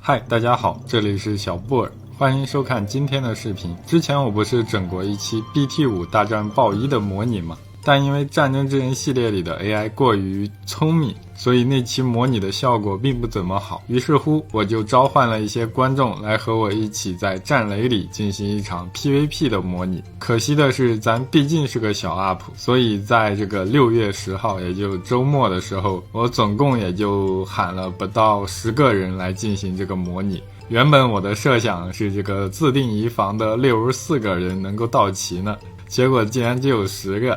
嗨，大家好，这里是小布尔，欢迎收看今天的视频。之前我不是整过一期 BT5 大战豹一的模拟吗？但因为战争之人系列里的 AI 过于聪明，所以那期模拟的效果并不怎么好。于是乎，我就召唤了一些观众来和我一起在战雷里进行一场 PVP 的模拟。可惜的是，咱毕竟是个小 UP， 所以在这个6月10号，也就周末的时候，我总共也就喊了不到10个人来进行这个模拟。原本我的设想是这个自定移房的64个人能够到齐呢，结果竟然只有10个。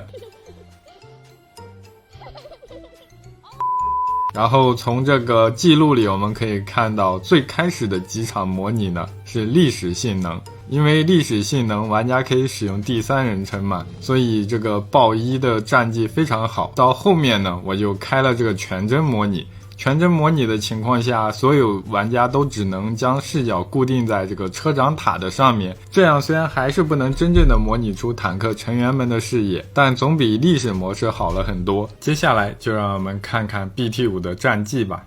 然后从这个记录里我们可以看到，最开始的几场模拟呢是历史性能，因为历史性能玩家可以使用第三人称嘛，所以这个豹一的战绩非常好。到后面呢，我就开了这个全真模拟。全真模拟的情况下，所有玩家都只能将视角固定在这个车长塔的上面，这样虽然还是不能真正的模拟出坦克成员们的视野，但总比历史模式好了很多。接下来就让我们看看 BT5 的战绩吧。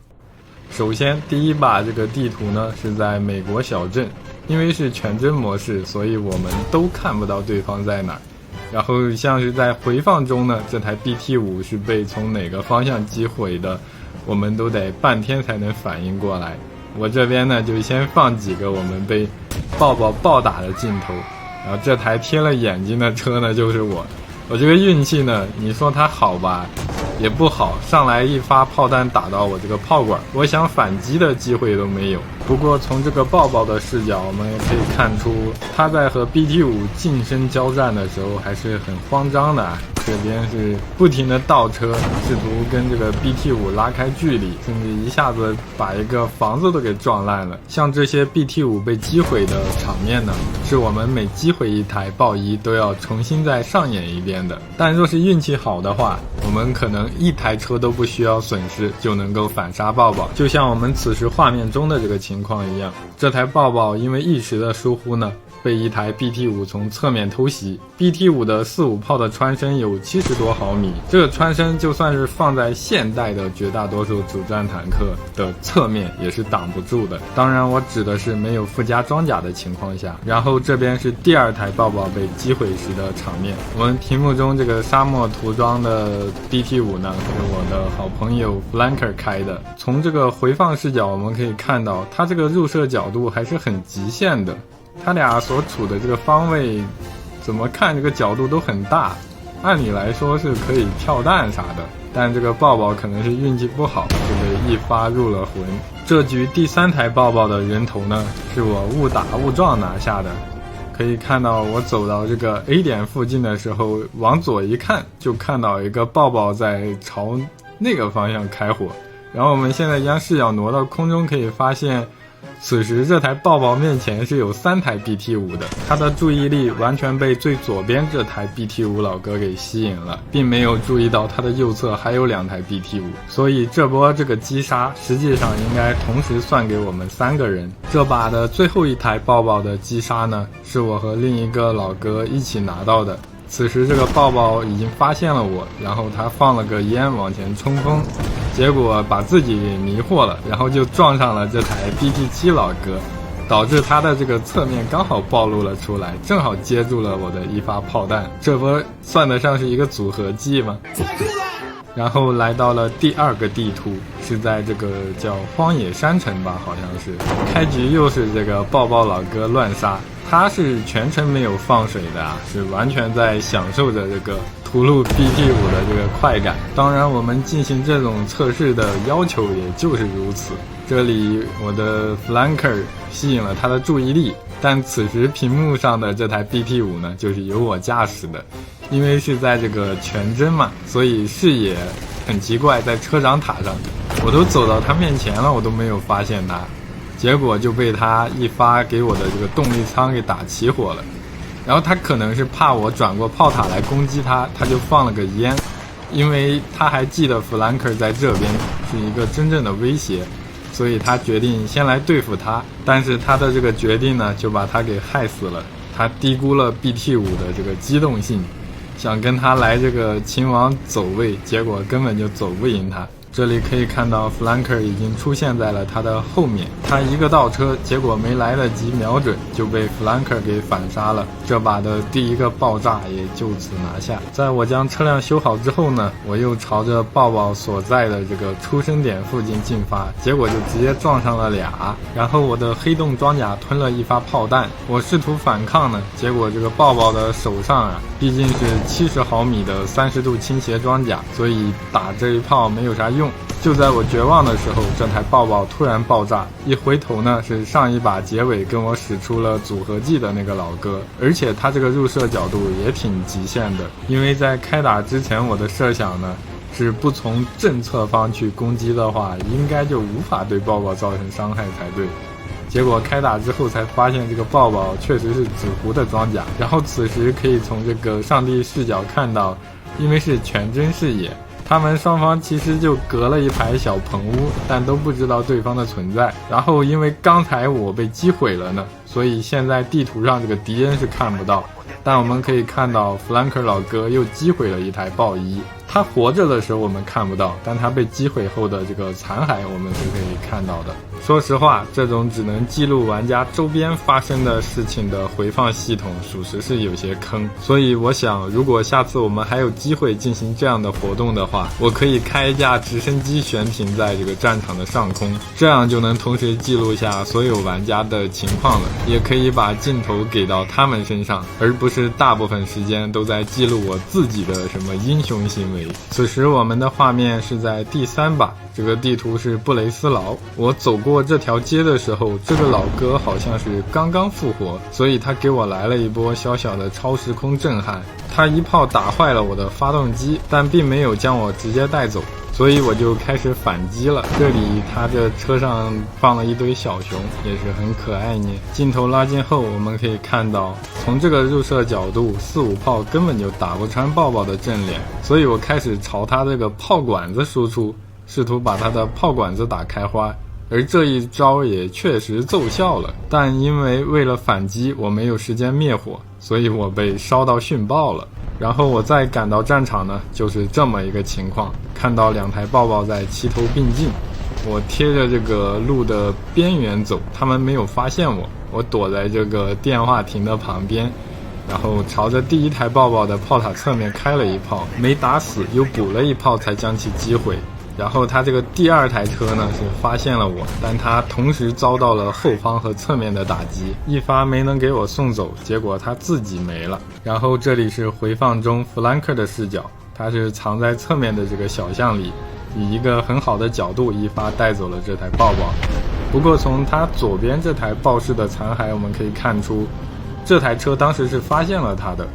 首先第一把这个地图呢是在美国小镇，因为是全真模式，所以我们都看不到对方在哪儿。然后像是在回放中呢，这台 BT5 是被从哪个方向击毁的，我们都得半天才能反应过来。我这边呢就先放几个我们被豹暴打的镜头，然后这台贴了眼睛的车呢就是我这个运气呢，你说它好吧也不好，上来一发炮弹打到我这个炮管，我想反击的机会都没有。不过从这个豹的视角，我们也可以看出他在和 BT5 近身交战的时候还是很慌张的啊。这边是不停的倒车，试图跟这个 BT5 拉开距离，甚至一下子把一个房子都给撞烂了。像这些 BT5 被击毁的场面呢，是我们每击毁一台豹一都要重新再上演一遍的。但若是运气好的话，我们可能一台车都不需要损失就能够反杀豹，就像我们此时画面中的这个情况一样。这台豹因为一时的疏忽呢，被一台 BT5 从侧面偷袭。 BT5 的4-5炮的穿身有70多毫米，这个穿身就算是放在现代的绝大多数主战坦克的侧面也是挡不住的，当然我指的是没有附加装甲的情况下。然后这边是第二台豹被击毁时的场面，我们屏幕中这个沙漠涂装的 BT5 呢是我的好朋友 Flanker 开的。从这个回放视角我们可以看到，它这个入射角度还是很极限的，他俩所处的这个方位怎么看这个角度都很大，按理来说是可以跳弹啥的，但这个豹可能是运气不好，就被一发入了魂。这局第3台豹的人头呢是我误打误撞拿下的。可以看到我走到这个 A 点附近的时候，往左一看就看到一个豹在朝那个方向开火，然后我们现在将视角挪到空中，可以发现此时这台豹面前是有3台 BT5 的，他的注意力完全被最左边这台 BT5 老哥给吸引了，并没有注意到他的右侧还有2台 BT5， 所以这波这个击杀实际上应该同时算给我们3个人。这把的最后一台豹的击杀呢，是我和另一个老哥一起拿到的。此时这个豹已经发现了我，然后他放了个烟往前冲锋，结果把自己给迷惑了，然后就撞上了这台 BT7 老哥，导致他的这个侧面刚好暴露了出来，正好接住了我的一发炮弹，这波算得上是一个组合技吗？然后来到了第2个地图，是在这个叫荒野山城吧，好像是。开局又是这个豹老哥乱杀，他是全程没有放水的啊，是完全在享受着这个屠戮 BT5 的这个快感。当然我们进行这种测试的要求也就是如此。这里我的 Flanker 吸引了他的注意力，但此时屏幕上的这台 BT5 呢就是由我驾驶的，因为是在这个全真嘛，所以视野很奇怪，在车长塔上我都走到他面前了，我都没有发现他，结果就被他一发给我的这个动力舱给打起火了。然后他可能是怕我转过炮塔来攻击他，他就放了个烟，因为他还记得 Flanker 在这边是一个真正的威胁，所以他决定先来对付他。但是他的这个决定呢就把他给害死了，他低估了 BT5 的这个机动性，想跟他来这个秦王走位，结果根本就走不赢他。这里可以看到 Flanker 已经出现在了他的后面，他一个倒车，结果没来得及瞄准就被 Flanker 给反杀了，这把的第一个爆炸也就此拿下。在我将车辆修好之后呢，我又朝着抱抱所在的这个出生点附近进发，结果就直接撞上了俩，然后我的黑洞装甲吞了一发炮弹，我试图反抗呢，结果这个抱抱的手上啊，毕竟是70毫米的30度倾斜装甲，所以打这一炮没有啥用。就在我绝望的时候，这台抱抱突然爆炸，一回头呢，是上一把结尾跟我使出了组合技的那个老哥，而且他这个入射角度也挺极限的，因为在开打之前我的设想呢，是不从正侧方去攻击的话，应该就无法对抱抱造成伤害才对。结果开打之后才发现这个抱抱确实是纸糊的装甲，然后此时可以从这个上帝视角看到，因为是全真视野，他们双方其实就隔了一排小棚屋，但都不知道对方的存在。然后因为刚才我被击毁了呢，所以现在地图上这个敌人是看不到，但我们可以看到 Flanker 老哥又击毁了一台豹一，他活着的时候我们看不到，但他被击毁后的这个残骸我们是可以看到的。说实话，这种只能记录玩家周边发生的事情的回放系统属实是有些坑，所以我想如果下次我们还有机会进行这样的活动的话，我可以开一架直升机悬停在这个战场的上空，这样就能同时记录下所有玩家的情况了，也可以把镜头给到他们身上，而不是大部分时间都在记录我自己的什么英雄行为。此时我们的画面是在第3把，这个地图是布雷斯劳。我走过这条街的时候，这个老哥好像是刚刚复活，所以他给我来了一波小小的超时空震撼。他一炮打坏了我的发动机，但并没有将我直接带走，所以我就开始反击了。这里他这车上放了一堆小熊，也是很可爱呢。镜头拉近后，我们可以看到从这个入射角度，4-5炮根本就打不穿抱抱的正脸，所以我开始朝他这个炮管子输出，试图把他的炮管子打开花，而这一招也确实奏效了。但因为了反击我没有时间灭火，所以我被烧到殉爆了。然后我再赶到战场呢，就是这么一个情况，看到2台抱抱在齐头并进，我贴着这个路的边缘走，他们没有发现我，我躲在这个电话亭的旁边，然后朝着第1台抱抱的炮塔侧面开了一炮，没打死，又补了一炮才将其击毁。然后他这个第2台车呢是发现了我，但他同时遭到了后方和侧面的打击，一发没能给我送走，结果他自己没了。然后这里是回放中弗兰克的视角，他是藏在侧面的这个小巷里，以一个很好的角度一发带走了这台抱抱。不过从他左边这台豹式的残骸我们可以看出，这台车当时是发现了他的，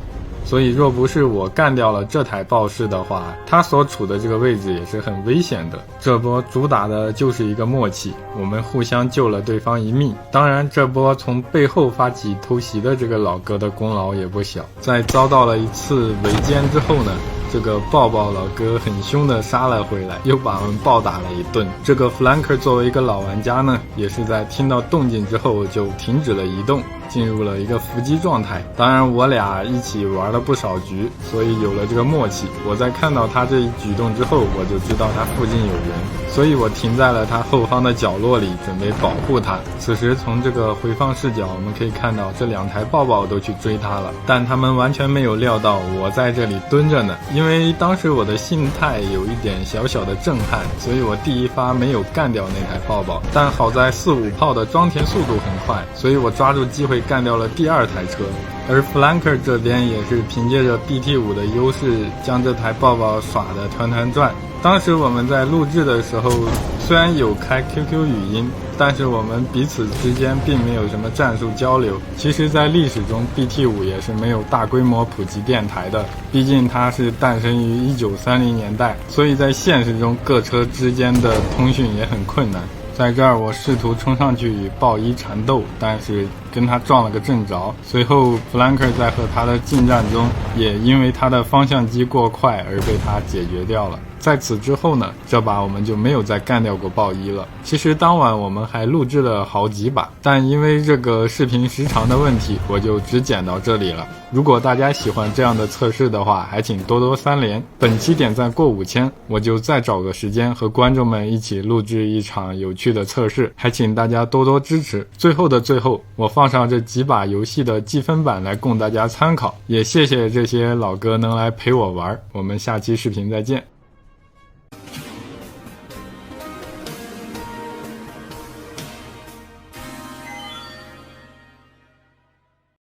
所以若不是我干掉了这台豹式的话，他所处的这个位置也是很危险的。这波主打的就是一个默契，我们互相救了对方一命。当然这波从背后发起偷袭的这个老哥的功劳也不小，在遭到了一次围歼之后呢，这个抱抱老哥很凶的杀了回来，又把我们暴打了一顿。这个 Flanker 作为一个老玩家呢，也是在听到动静之后就停止了移动，进入了一个伏击状态。当然我俩一起玩了不少局，所以有了这个默契。我在看到他这一举动之后，我就知道他附近有人，所以我停在了他后方的角落里，准备保护他。此时从这个回放视角我们可以看到，这2台抱抱都去追他了，但他们完全没有料到我在这里蹲着呢。因为当时我的心态有一点小小的震撼，所以我第1发没有干掉那台抱抱，但好在4-5炮的装填速度很快，所以我抓住机会干掉了第2台车。而 Flanker 这边也是凭借着 BT5 的优势，将这台抱抱耍得团团转。当时我们在录制的时候，虽然有开 QQ 语音，但是我们彼此之间并没有什么战术交流。其实在历史中 BT5 也是没有大规模普及电台的，毕竟它是诞生于1930年代，所以在现实中各车之间的通讯也很困难。在这儿我试图冲上去与豹一缠斗，但是跟他撞了个正着。随后 Flanker 在和他的近战中，也因为他的方向机过快而被他解决掉了。在此之后呢，这把我们就没有再干掉过豹一了。其实当晚我们还录制了好几把，但因为这个视频时长的问题，我就只剪到这里了。如果大家喜欢这样的测试的话，还请多多3连。本期点赞过5000，我就再找个时间和观众们一起录制一场有趣的测试，还请大家多多支持。最后的最后，我放上这几把游戏的积分板来供大家参考，也谢谢这些老哥能来陪我玩。我们下期视频再见。